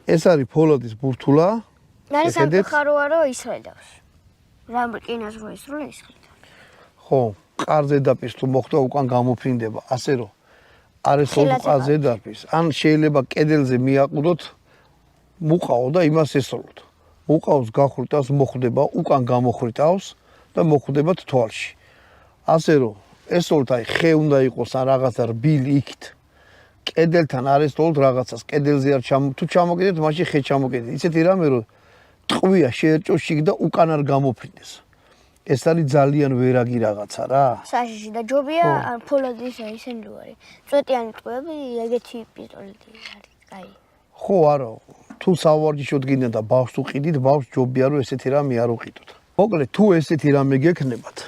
ეს არის ფოლადის ბურთულა. არის სამწუხაროა რომ ისრედავს. რამ რკინას რო ისროლა ისრედავს. ხო, ყარზე დაპირს თუ მოხდა უკან გამოფრინდება, ასე რომ არის ოთხ ზედაპირს. ან შეიძლება კედელზე მიაყუდოთ მუყაო და იმას ესროლოთ. მუყაოს გახვრიტავს მოხდება უკან გამოხვრიტავს და მოხდება თვალში. ასე რომ ესროლოთ აი ხე უნდა იყოს ან რაღაცა რბილი იქით. კედელთან არ ესროლოთ რაღაცას, კედელზე არ თუ ჩამოკიდეთ, მაშინ ხე ჩამოკიდეთ. ისეთი რამე რომ ტყვია შეერჭოს შიგ და უკან არ გამოფრინდეს. ეს არის ძალიან ვერაგი რაღაცა რა. საშიში და ჯობია ან ფოლადის ისინი რო არის. წვეტიანი ტყვეები ეგეთი პისტოლეტი არის. კაი. ხო, არა. თუ სავარჯიშოდ გინდა და ბავშვს უყიდით, ბავშვს ჯობია რომ ესეთი რამე არ უყიდოთ. მოკლედ, თუ ესეთი რამე გექნებათ,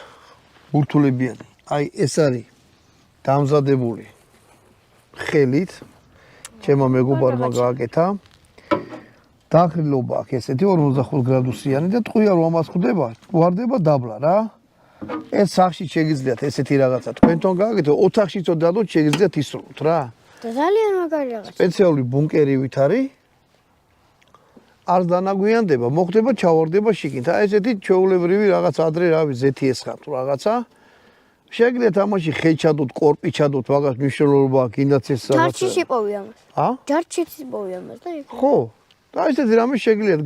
ბურთულებიანი. აი, ეს არის დამზადებული ხელით. ჩემო მეგობარმა გააკეთა. დახრილობა აქვს ესეთი 45 გრადუსიანი და ტყვია რომ ამას ხვდება, ვარდება დაბლა რა. ეს სახში შეგიძლიათ ესეთი რაღაცა თქვენთან გააკეთო, ოთახშიც დადოთ შეგიძლიათ ისროლოთ რა. და ძალიან მაგარი რაღაცა. სპეციალური ბუნკერივით არის. არ დანაგვიანდება, მოხდება ჩავარდება შიგნით. აი ესეთი ჩვეულებრივი რაღაცა ადრე რავი ზეთი ესხათ რაღაცა. შეგიძლიათ ამაში ხე ჩადოთ, კორპი ჩადოთ, მაგას მნიშვნელობა აქვს, ინდაც ეს რაღაცა. ჯარჩი სიპოვი ამას. ა? ჯარჩი სიპოვი ამას და იქ. ხო. და ესეთი რამე შეგიძლიათ